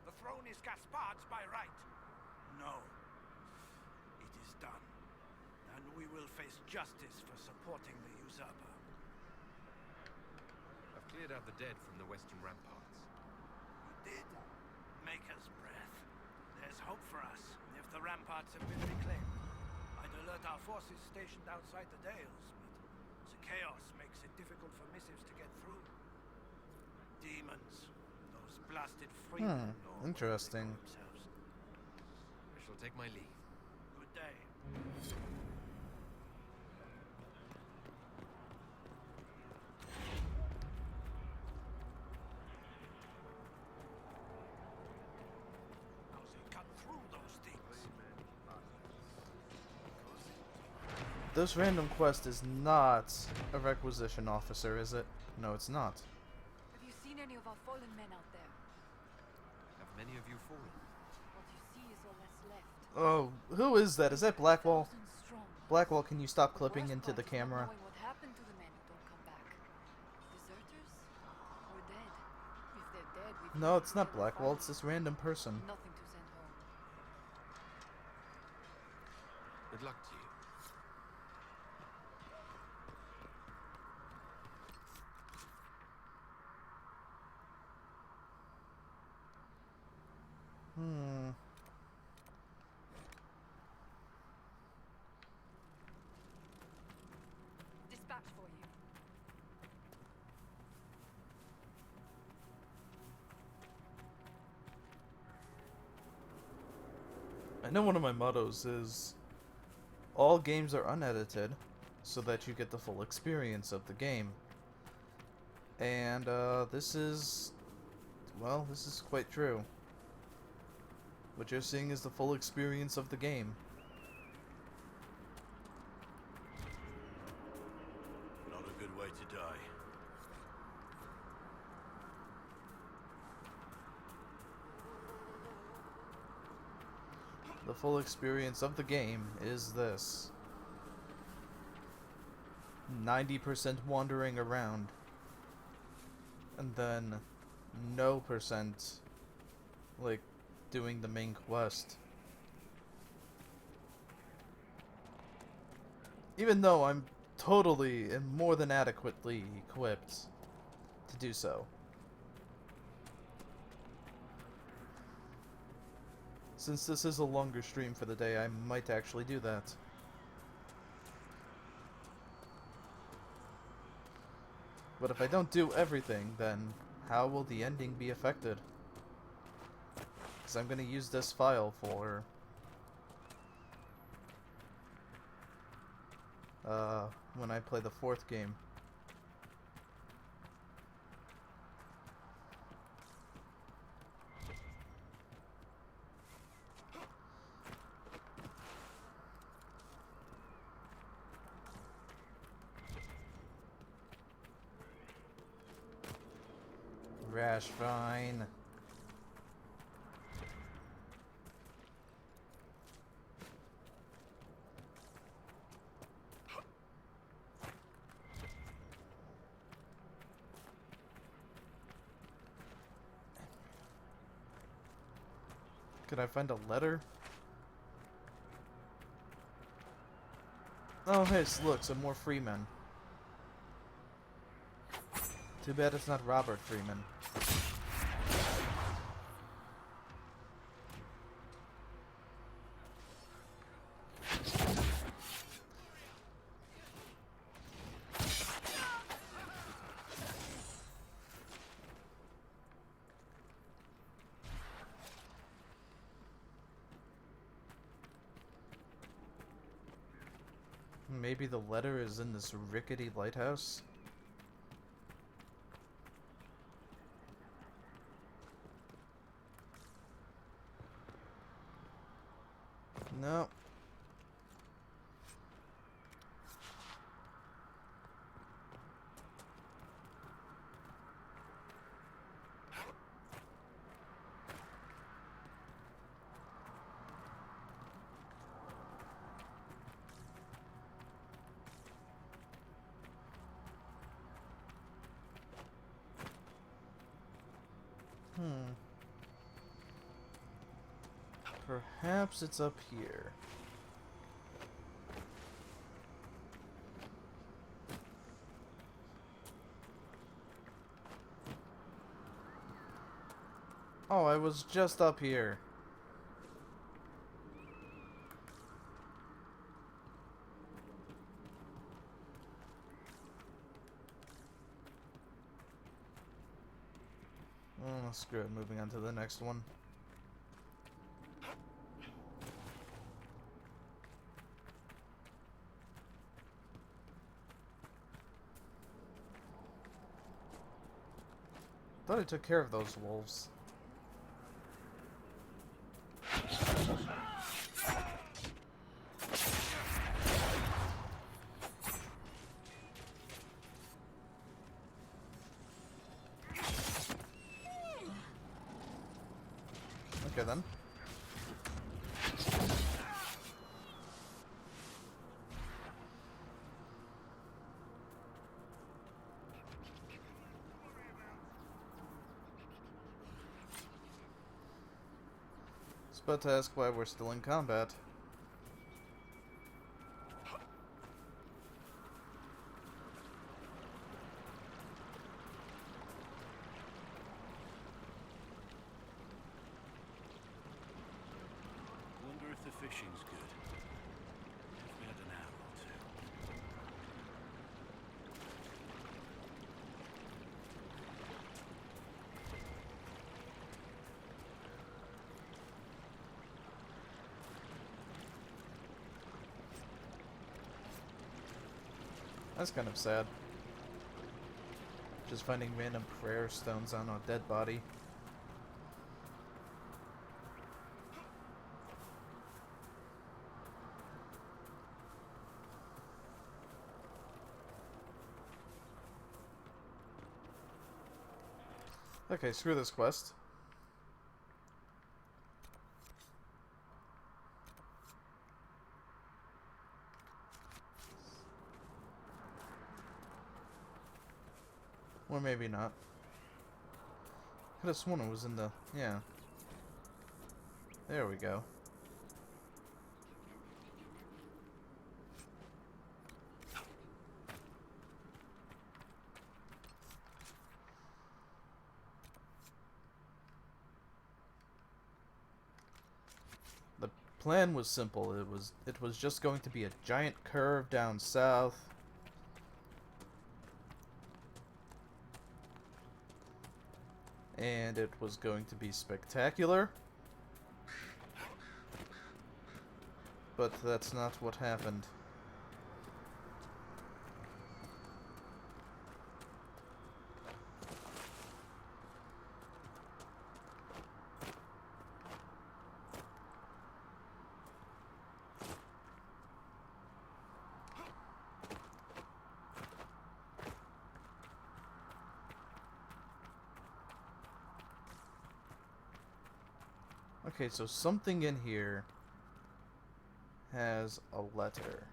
The throne is Gaspard's by right. No. It is done. And we will face justice for supporting the usurper. cleared out the dead from the western ramparts. You did? Maker's breath. There's hope for us if the ramparts have been reclaimed. I'd alert our forces stationed outside the Dales, but the chaos makes it difficult for missives to get through. Demons. Those blasted freemen. or Interesting. whatever they call themselves. I shall take my leave. Good day. How's he cut through those things? This random quest is not a requisition officer, is it? No, it's not. Have you seen any of our fallen men out there? Have many of you fallen? What you see is all that's left. Oh, who is that? Is that Blackwall? Thousands strong. Blackwall, can you stop The clipping worst into the part is not camera? knowing what happened to the men who don't come back. Deserters? Or dead? If they're dead, we've No, it's not never Blackwall, found it's this random person. nothing to send home. Good luck to you. Dispatch for you. I know one of my mottos is all games are unedited so that you get the full experience of the game. And this is, well, this is quite true. What you're seeing is the full experience of the game. Not a good way to die. The full experience of the game is this. 90% wandering around. And then no percent, like, doing the main quest. Even though I'm totally and more than adequately equipped to do so. Since this is a longer stream for the day, I might actually do that. But if I don't do everything, then how will the ending be affected? Because I'm going to use this file for when I play the fourth game. Rash fine. Could I find a letter? Oh, hey, look, some more Freemen. Too bad it's not Robert Freeman. Maybe the letter is in this rickety lighthouse? No. Perhaps it's up here. Oh, I was just up here. Oh, screw it. Moving on to the next one. Thought I took care of those wolves. Okay then. I was about to ask why we're still in combat. Wonder if the fishing's good. If we had an hour or two. That's kind of sad. Just finding random prayer stones on a dead body. Okay, screw this quest. Or maybe not. Could have sworn it was in the... yeah. There we go. The plan was simple. It was just going to be a giant curve down south. And it was going to be spectacular. But that's not what happened. Okay, so something in here has a letter.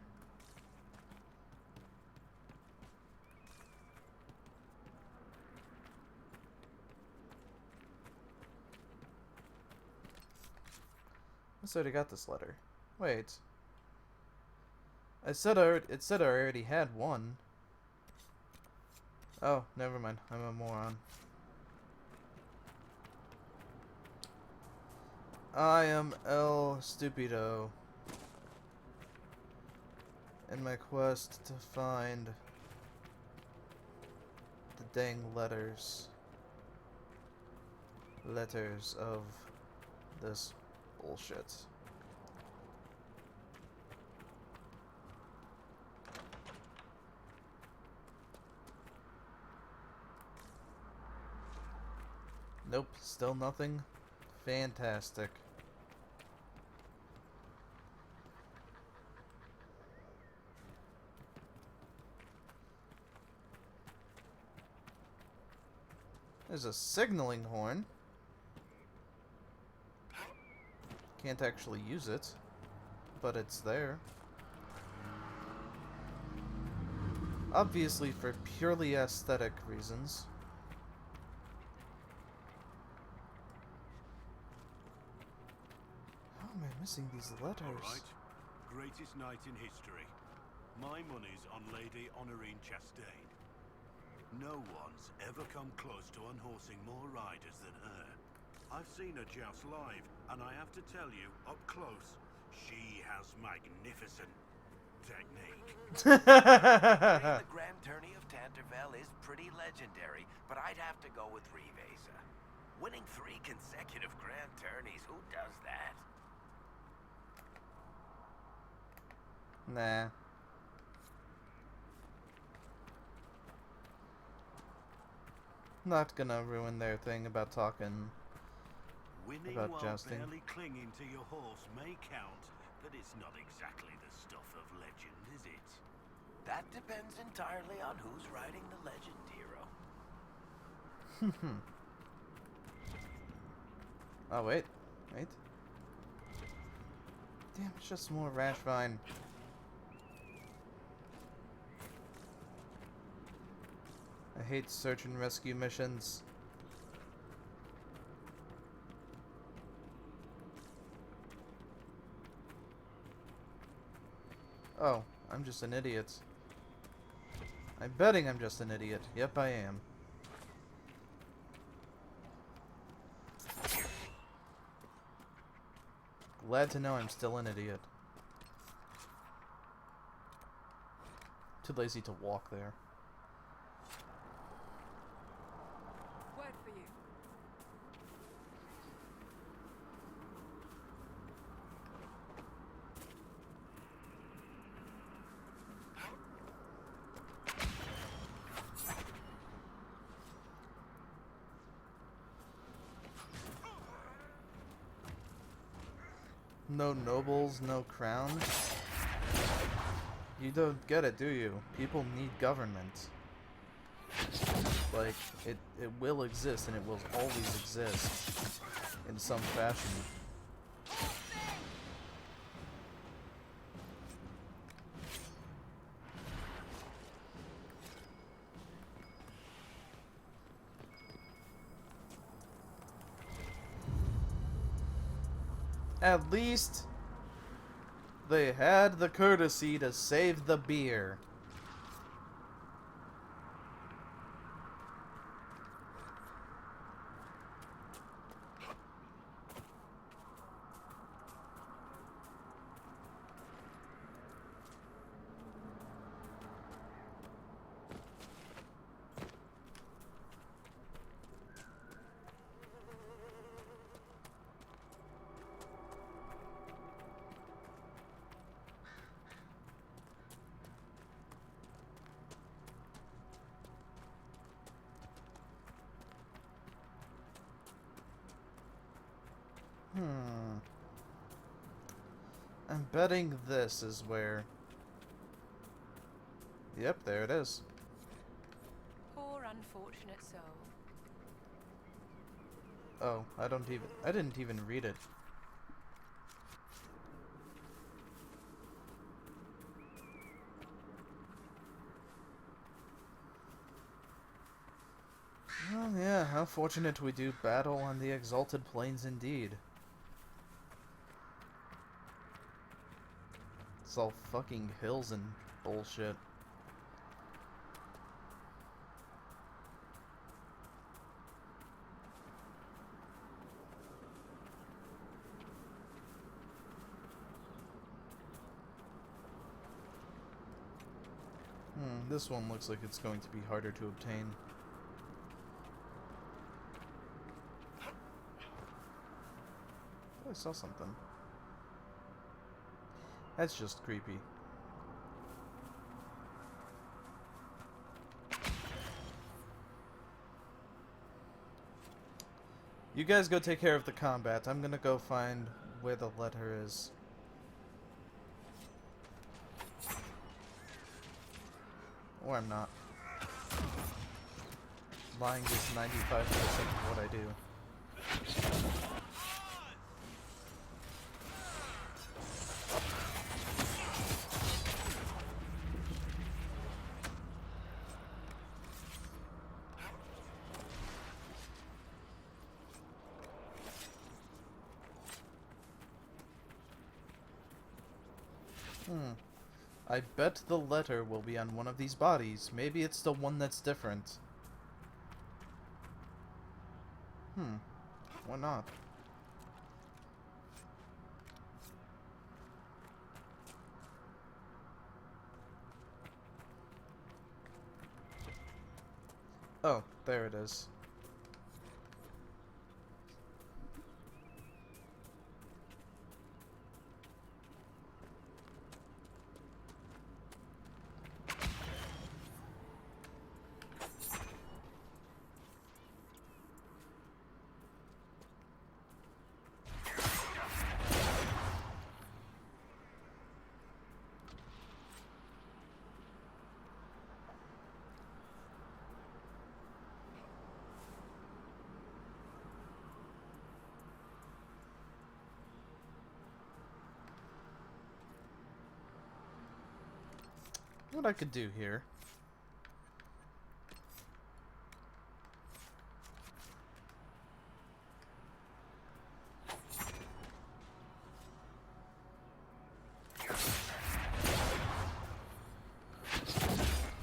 I already got this letter. Wait. It said I already had one. Oh, never mind. I'm a moron. I am El Stupido. In my quest to find the dang letters of this bullshit. Nope, still nothing. Fantastic. There's a signaling horn. Can't actually use it, but it's there. Obviously for purely aesthetic reasons. How am I missing these letters? Alright. Greatest night in history. My money's on Lady Honorine Chastain. No one's ever come close to unhorsing more riders than her. I've seen her joust live, and I have to tell you, up close, she has magnificent technique. The Grand Tourney of Tanterville is pretty legendary, but I'd have to go with Rivesa. Winning 3 consecutive Grand Tourneys, who does that? Nah. Not gonna ruin their thing about talking Winning about while jousting. barely clinging to your horse may count, but it's not exactly the stuff of legend, is it? That depends entirely on who's riding the legend, hero. Oh, wait. Wait. Damn, it's just more rash vine. I hate search and rescue missions. Oh, I'm just an idiot. I'm betting I'm just an idiot. Yep, I am. Glad to know I'm still an idiot. Too lazy to walk there. Word for you. No nobles, no crown? You don't get it, do you? People need government. Like, it will exist, and it will always exist. In some fashion. At least they had the courtesy to save the beer. I'm betting this is where... Yep, there it is. Poor unfortunate soul. Oh, I didn't even read it. Well, yeah, how fortunate we do battle on the Exalted Plains indeed. It's all fucking hills and bullshit. This one looks like it's going to be harder to obtain. Oh, I saw something. That's just creepy. You guys go take care of the combat. I'm gonna go find where the letter is. Or I'm not. Lying is 95% of what I do. I bet the letter will be on one of these bodies. Maybe it's the one that's different. Why not? Oh, there it is. What I could do here.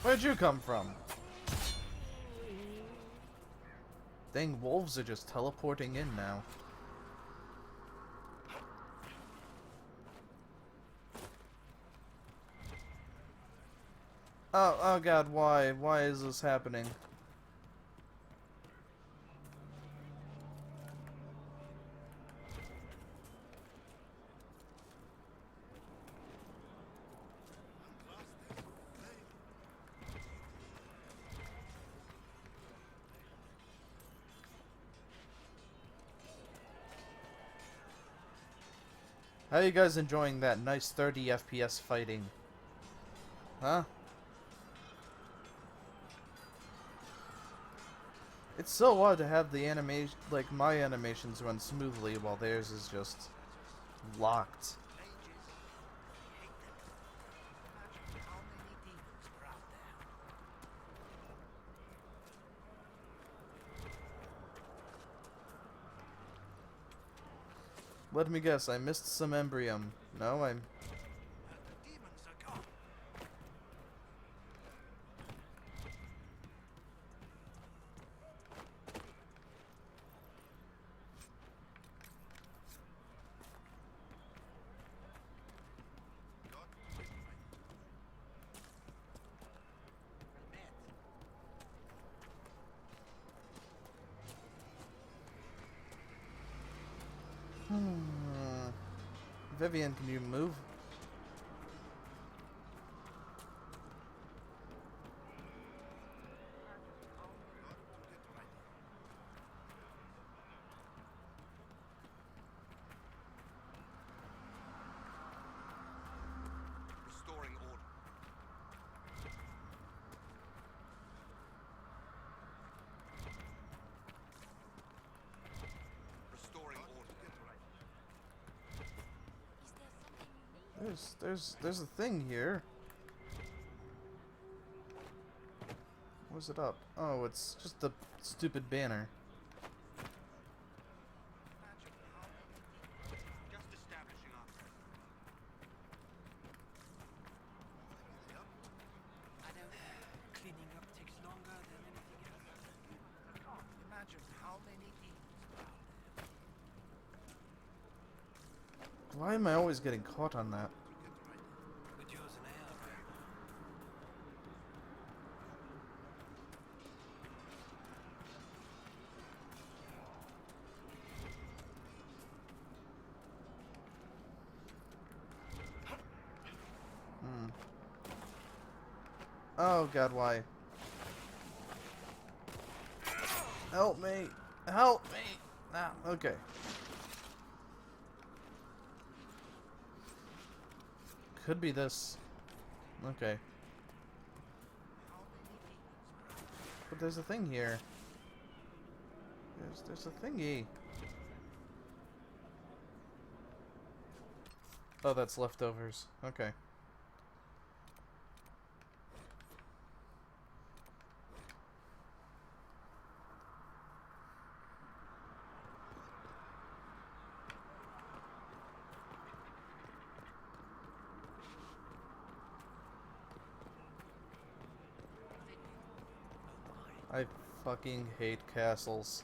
Where'd you come from? Dang, wolves are just teleporting in now. Oh god, why? Why is this happening? How are you guys enjoying that nice 30 FPS fighting? Huh? It's so odd to have the animation, like my animations run smoothly while theirs is just locked. Let me guess, I missed some embryum. No, I'm... Vivian, can you move? Restoring order. Restoring order. There's a thing here. Where's it up? Oh, it's just the stupid banner. Just establishing our presence. I know cleaning up takes longer than anything else. I can't imagine how many demons are out there. Why am I always getting caught on that? Could use an elevator. Oh god, why? Help me! Help me! Ah, okay. Could be this. Okay. But there's a thing here. There's a thingy. Oh, that's leftovers. Okay. I fucking hate castles.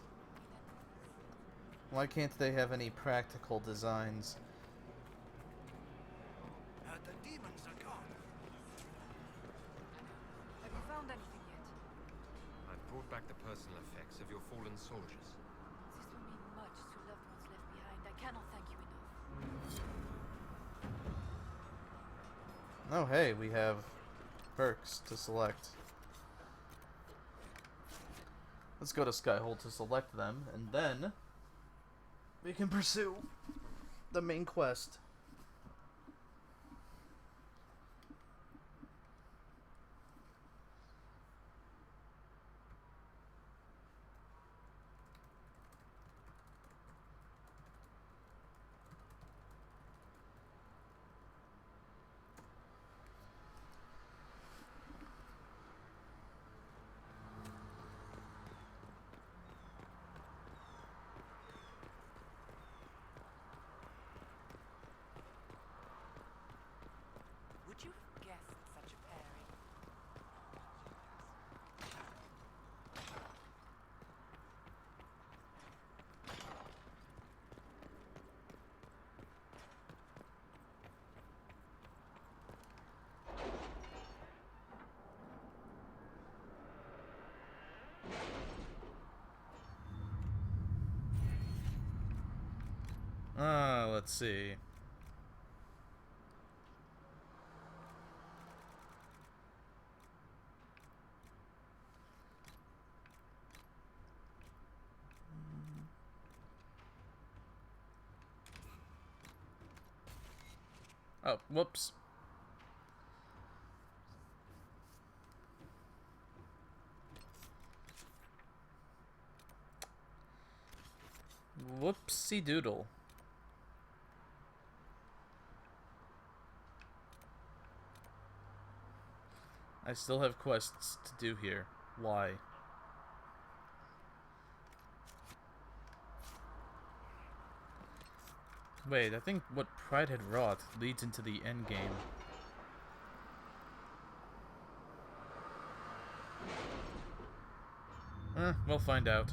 Why can't they have any practical designs? The demons are gone. Have you found anything yet? I've brought back the personal effects of your fallen soldiers. This will mean much to loved ones left behind. I cannot thank you enough. Oh, hey, we have perks to select. Let's go to Skyhold to select them, and then we can pursue the main quest. Would you have guessed such a pairing? Let's see. Oh, whoops. Whoopsie doodle. I still have quests to do here. Why? Wait, I think what Pride had wrought leads into the endgame. We'll find out.